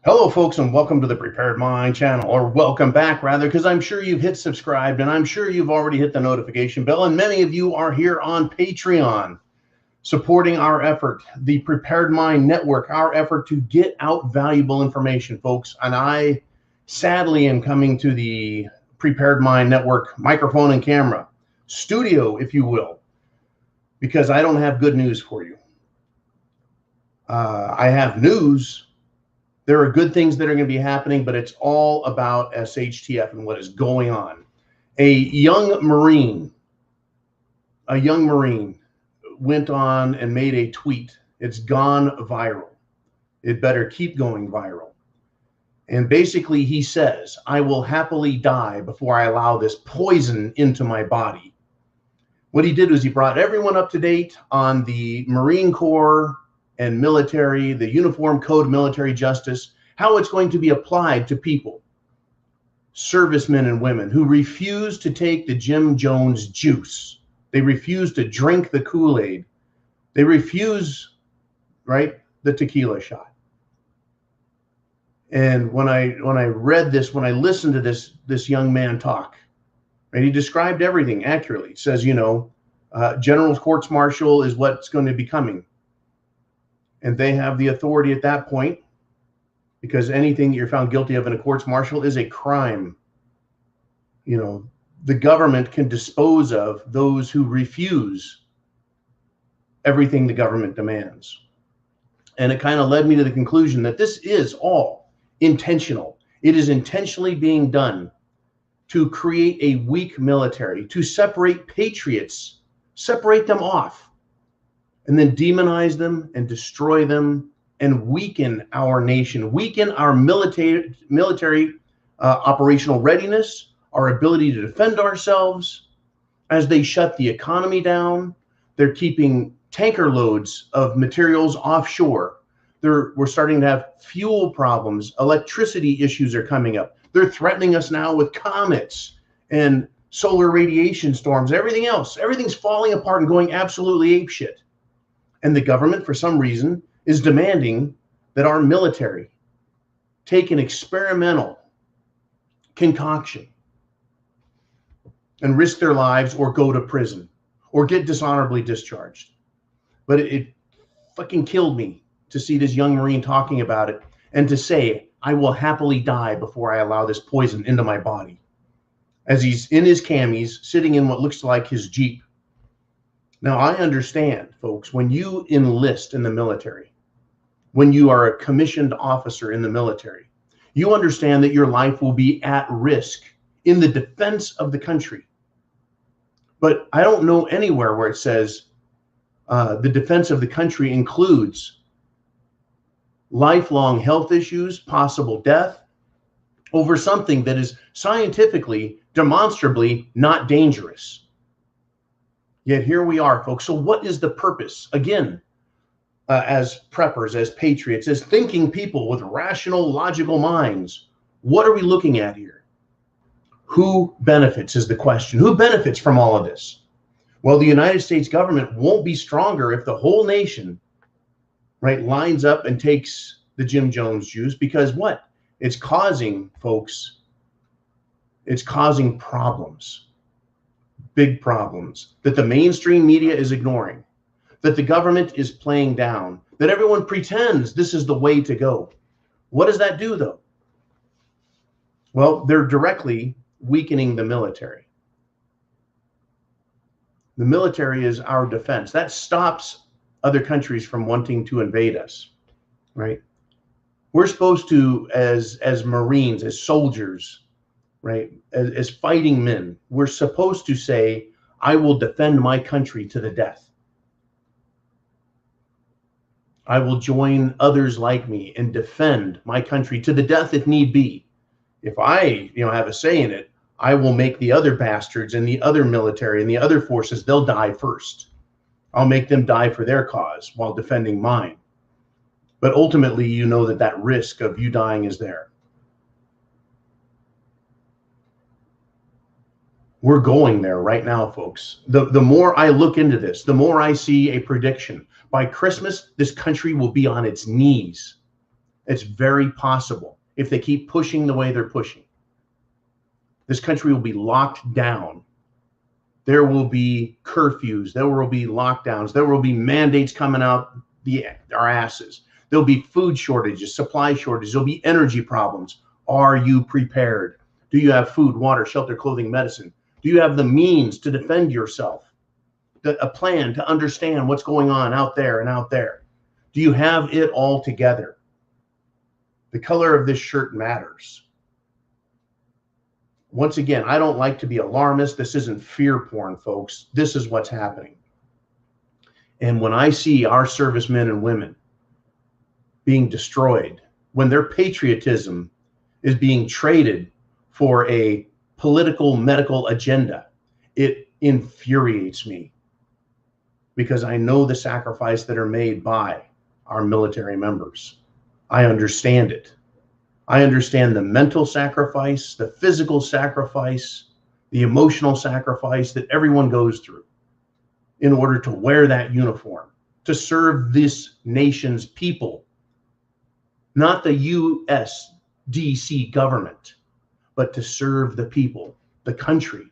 Hello, folks, and welcome to the Prepared Mind channel, or welcome back, rather, because I'm sure you've hit subscribe, and I'm sure you've already hit the notification bell, and many of you are here on Patreon, supporting our effort, the Prepared Mind Network, our effort to get out valuable information, folks. And I, sadly, am coming to the Prepared Mind Network microphone and camera studio, if you will, because I don't have good news for you. I have news. There are good things that are going to be happening, but it's all about SHTF and what is going on. A young Marine went on and made a tweet. It's gone viral. It better keep going viral. And basically he says, I will happily die before I allow this poison into my body. What he did was he brought everyone up to date on the Marine Corps and military, the Uniform Code of Military Justice, how it's going to be applied to people, servicemen and women who refuse to take the Jim Jones juice. They refuse to drink the Kool-Aid. They refuse, right, the tequila shot. And when I read this, when I listened to this young man talk, and he described everything accurately. It says, general courts martial is what's going to be coming. And they have the authority at that point, because anything you're found guilty of in a courts martial is a crime. The government can dispose of those who refuse everything the government demands. And it kind of led me to the conclusion that this is all intentional. It is intentionally being done to create a weak military, to separate patriots, separate them off, and then demonize them and destroy them and weaken our nation, weaken our military operational readiness, our ability to defend ourselves. As they shut the economy down, they're keeping tanker loads of materials offshore. We're starting to have fuel problems. Electricity issues are coming up. They're threatening us now with comets and solar radiation storms, everything else. Everything's falling apart and going absolutely apeshit. And the government, for some reason, is demanding that our military take an experimental concoction and risk their lives or go to prison or get dishonorably discharged. But it fucking killed me to see this young Marine talking about it and to say, I will happily die before I allow this poison into my body. As he's in his camis, sitting in what looks like his Jeep. Now, I understand, folks, when you enlist in the military, when you are a commissioned officer in the military, you understand that your life will be at risk in the defense of the country. But I don't know anywhere where it says the defense of the country includes lifelong health issues, possible death, over something that is scientifically, demonstrably not dangerous. Yet here we are, folks. So what is the purpose? Again, as preppers, as patriots, as thinking people with rational, logical minds, what are we looking at here? Who benefits is the question. Who benefits from all of this? Well, the United States government won't be stronger if the whole nation, right, lines up and takes the Jim Jones juice, because what? It's causing, folks, it's causing problems. Big problems that the mainstream media is ignoring, that the government is playing down, that everyone pretends this is the way to go. What does that do, though? Well, they're directly weakening the military. The military is our defense. That stops other countries from wanting to invade us, right? We're supposed to, as Marines, as soldiers, right, as fighting men, we're supposed to say, I will defend my country to the death. I will join others like me and defend my country to the death if need be. If I, have a say in it, I will make the other bastards and the other military and the other forces, they'll die first. I'll make them die for their cause while defending mine. But ultimately, you know that risk of you dying is there. We're going there right now, folks. The more I look into this, the more I see a prediction. By Christmas, this country will be on its knees. It's very possible if they keep pushing the way they're pushing. This country will be locked down. There will be curfews. There will be lockdowns. There will be mandates coming out our asses. There'll be food shortages, supply shortages. There'll be energy problems. Are you prepared? Do you have food, water, shelter, clothing, medicine? Do you have the means to defend yourself? A plan to understand what's going on out there and out there? Do you have it all together? The color of this shirt matters. Once again, I don't like to be alarmist. This isn't fear porn, folks. This is what's happening. And when I see our servicemen and women being destroyed, when their patriotism is being traded for a political, medical agenda, it infuriates me, because I know the sacrifice that are made by our military members. I understand it. I understand the mental sacrifice, the physical sacrifice, the emotional sacrifice that everyone goes through in order to wear that uniform, to serve this nation's people, not the US DC government, but to serve the people, the country.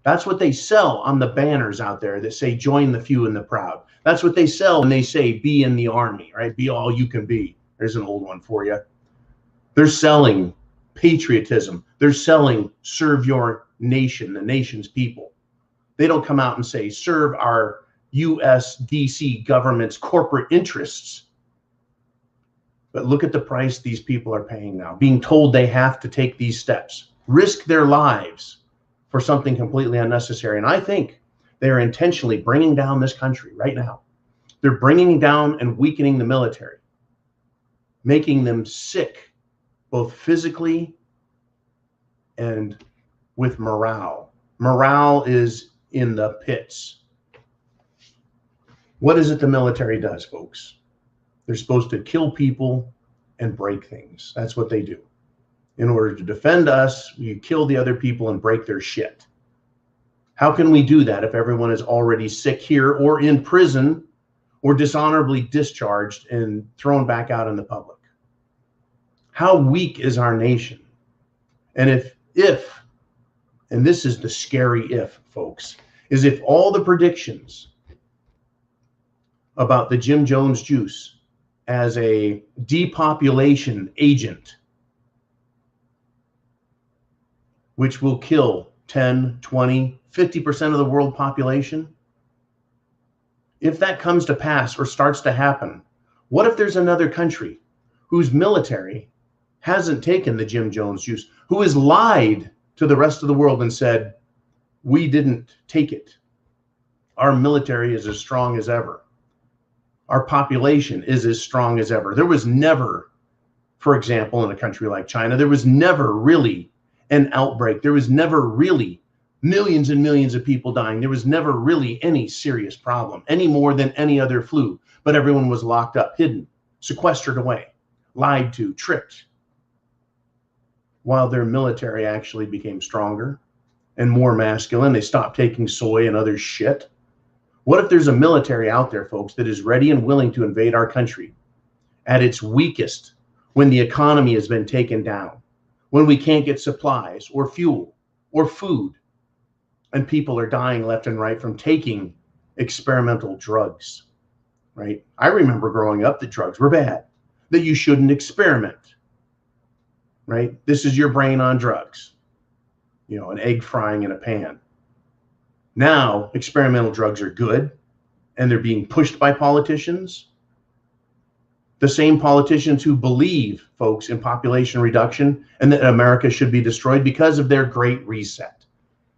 That's what they sell on the banners out there that say, join the few and the proud. That's what they sell when they say, be in the army, right? Be all you can be. There's an old one for you. They're selling patriotism. They're selling serve your nation, the nation's people. They don't come out and say, serve our US DC government's corporate interests. But look at the price these people are paying now, being told they have to take these steps, risk their lives for something completely unnecessary. And I think they're intentionally bringing down this country right now. They're bringing down and weakening the military, making them sick, both physically and with morale. Morale is in the pits. What is it the military does, folks? They're supposed to kill people and break things. That's what they do. In order to defend us, you kill the other people and break their shit. How can we do that if everyone is already sick here or in prison or dishonorably discharged and thrown back out in the public? How weak is our nation? And if, and this is the scary if, folks, is if all the predictions about the Jim Jones juice as a depopulation agent, which will kill 10, 20, 50% of the world population, if that comes to pass or starts to happen, what if there's another country whose military hasn't taken the Jim Jones juice, who has lied to the rest of the world and said, we didn't take it. Our military is as strong as ever. Our population is as strong as ever. There was never, for example, in a country like China, there was never really an outbreak. There was never really millions and millions of people dying. There was never really any serious problem, any more than any other flu. But everyone was locked up, hidden, sequestered away, lied to, tricked, while their military actually became stronger and more masculine. They stopped taking soy and other shit. What if there's a military out there, folks, that is ready and willing to invade our country at its weakest, when the economy has been taken down, when we can't get supplies or fuel or food, and people are dying left and right from taking experimental drugs, right? I remember growing up that drugs were bad, that you shouldn't experiment, right? This is your brain on drugs, you know, an egg frying in a pan. Now, experimental drugs are good, and they're being pushed by politicians. The same politicians who believe, folks, in population reduction and that America should be destroyed because of their Great Reset.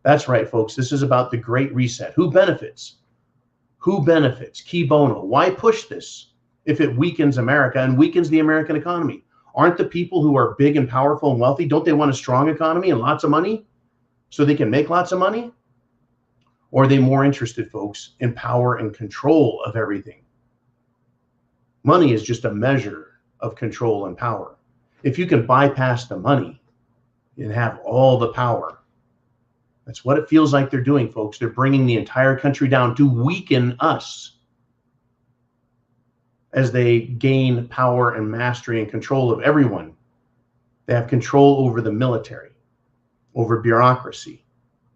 That's right, folks. This is about the Great Reset. Who benefits? Who benefits? Key bono. Why push this if it weakens America and weakens the American economy? Aren't the people who are big and powerful and wealthy, don't they want a strong economy and lots of money so they can make lots of money? Or are they more interested, folks, in power and control of everything? Money is just a measure of control and power. If you can bypass the money and have all the power, that's what it feels like they're doing, folks. They're bringing the entire country down to weaken us. as they gain power and mastery and control of everyone. They have control over the military, over bureaucracy,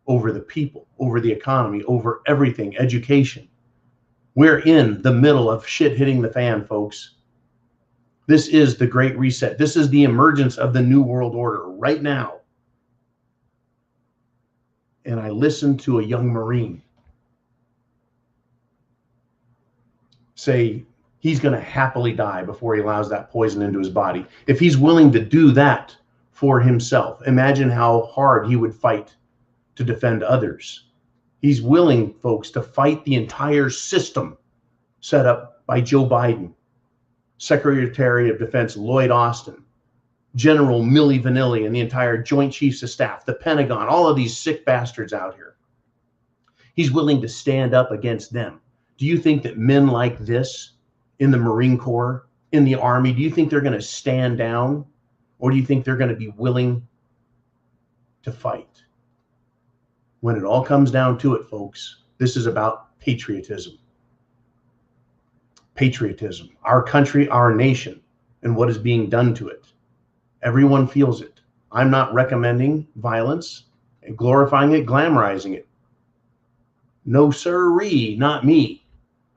over the people, over the economy, over everything, education. We're in the middle of shit hitting the fan, folks. This is the Great Reset. This is the emergence of the New World Order right now. And I listened to a young Marine say he's going to happily die before he allows that poison into his body. If he's willing to do that for himself, imagine how hard he would fight to defend others. He's willing, folks, to fight the entire system set up by Joe Biden, Secretary of Defense Lloyd Austin, General Milli Vanilli, and the entire Joint Chiefs of Staff, the Pentagon, all of these sick bastards out here. He's willing to stand up against them. Do you think that men like this in the Marine Corps, in the Army, do you think they're going to stand down? Or do you think they're going to be willing to fight? When it all comes down to it, folks, this is about patriotism. Patriotism, our country, our nation, and what is being done to it. Everyone feels it. I'm not recommending violence and glorifying it, glamorizing it. No sirree, not me.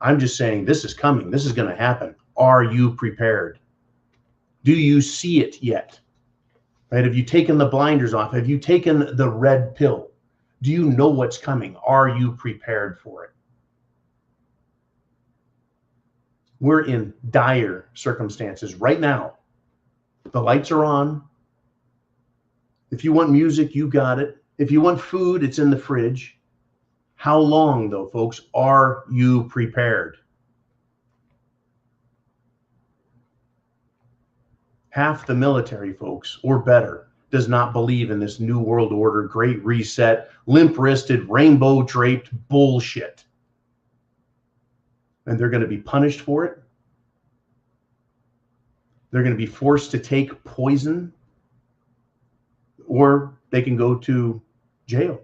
I'm just saying this is coming. This is going to happen. Are you prepared? Do you see it yet? Right? Have you taken the blinders off? Have you taken the red pill? Do you know what's coming? Are you prepared for it? We're in dire circumstances right now. The lights are on. If you want music, you got it. If you want food, it's in the fridge. How long, though, folks, are you prepared? Half the military, folks, or better, does not believe in this New World Order, Great Reset, limp-wristed, rainbow-draped bullshit. And they're going to be punished for it. They're going to be forced to take poison, or they can go to jail,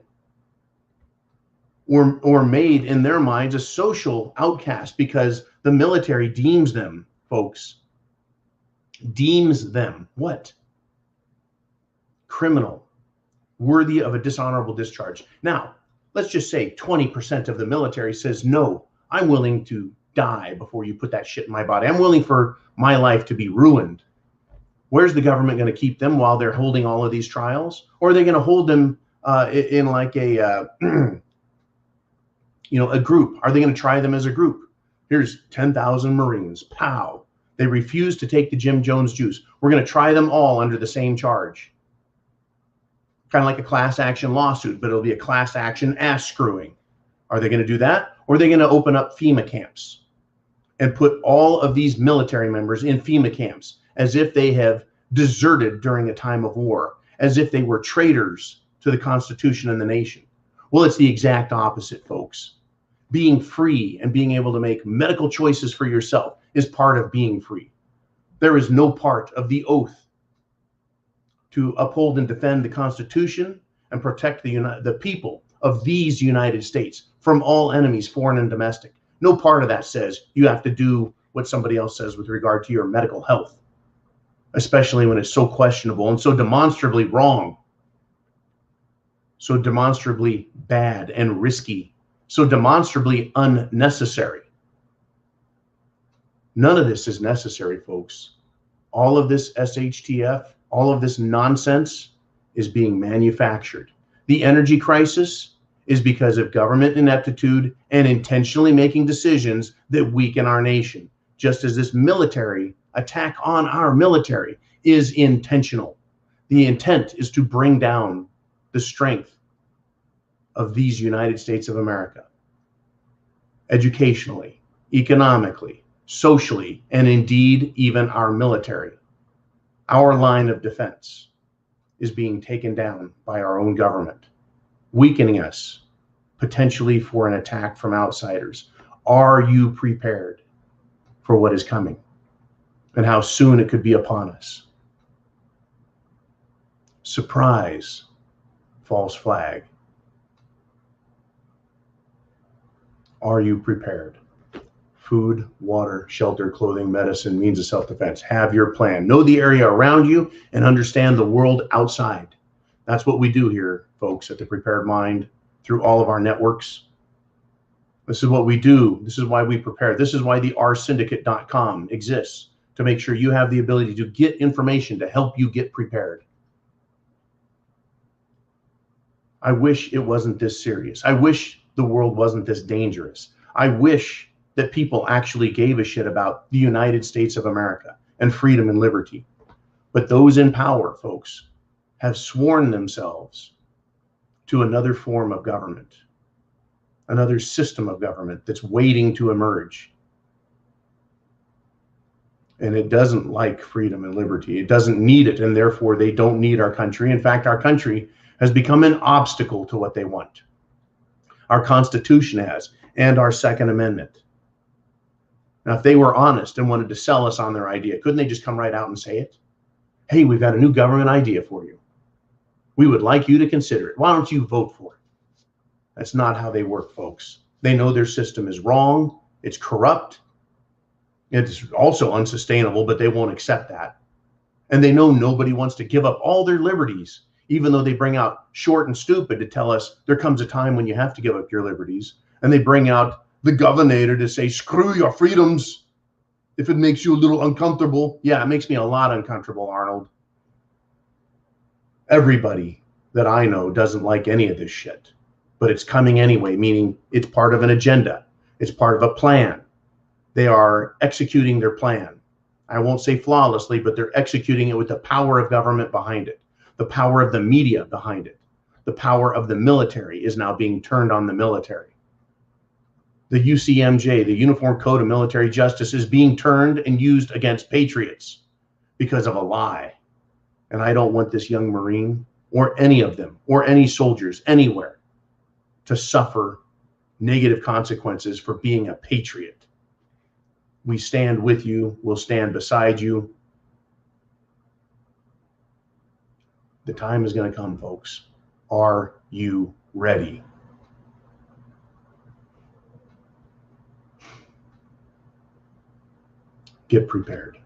or made in their minds a social outcast because the military deems them, folks, deems them what? Criminal, worthy of a dishonorable discharge. Now, let's just say 20% of the military says, no, I'm willing to die before you put that shit in my body. I'm willing for my life to be ruined. Where's the government going to keep them while they're holding all of these trials? Or are they going to hold them in like a, a group? Are they going to try them as a group? Here's 10,000 Marines. Pow. They refuse to take the Jim Jones juice. We're going to try them all under the same charge. Kind of like a class action lawsuit, but it'll be a class action ass screwing. Are they going to do that? Or are they going to open up FEMA camps and put all of these military members in FEMA camps as if they have deserted during a time of war, as if they were traitors to the Constitution and the nation? Well, it's the exact opposite, folks. Being free and being able to make medical choices for yourself is part of being free. There is no part of the oath to uphold and defend the Constitution and protect the people of these United States from all enemies, foreign and domestic. No part of that says you have to do what somebody else says with regard to your medical health, especially when it's so questionable and so demonstrably wrong, so demonstrably bad and risky, so demonstrably unnecessary. None of this is necessary, folks. All of this SHTF, all of this nonsense is being manufactured. The energy crisis is because of government ineptitude and intentionally making decisions that weaken our nation, just as this military attack on our military is intentional. The intent is to bring down the strength of these United States of America, educationally, economically, socially, and indeed even our military. Our line of defense is being taken down by our own government, weakening us potentially for an attack from outsiders. Are you prepared for what is coming and how soon it could be upon us? Surprise, false flag. Are you prepared? Food, water, shelter, clothing, medicine, means of self-defense. Have your plan. Know the area around you and understand the world outside. That's what we do here, folks, at the Prepared Mind, through all of our networks. This is what we do. This is why we prepare. This is why the rsyndicate.com exists, to make sure you have the ability to get information to help you get prepared. I wish it wasn't this serious. I wish the world wasn't this dangerous. I wish that people actually gave a shit about the United States of America and freedom and liberty. But those in power, folks, have sworn themselves to another form of government, another system of government that's waiting to emerge. And it doesn't like freedom and liberty. It doesn't need it, and therefore they don't need our country. In fact, our country has become an obstacle to what they want. Our Constitution has, and our Second Amendment. Now, if they were honest and wanted to sell us on their idea, couldn't they just come right out and say it? Hey, we've got a new government idea for you. We would like you to consider it. Why don't you vote for it? That's not how they work, folks. They know their system is wrong. It's corrupt. It's also unsustainable, but they won't accept that. And they know nobody wants to give up all their liberties, even though they bring out Short and Stupid to tell us there comes a time when you have to give up your liberties. And they bring out the governor to say, screw your freedoms if it makes you a little uncomfortable. Yeah, it makes me a lot uncomfortable, Arnold. Everybody that I know doesn't like any of this shit, but it's coming anyway, meaning it's part of an agenda. It's part of a plan. They are executing their plan. I won't say flawlessly, but they're executing it with the power of government behind it, the power of the media behind it. The power of the military is now being turned on the military. The UCMJ, the Uniform Code of Military Justice, is being turned and used against patriots because of a lie. And I don't want this young Marine or any of them or any soldiers anywhere to suffer negative consequences for being a patriot. We stand with you. We'll stand beside you. The time is going to come, folks. Are you ready? Get prepared.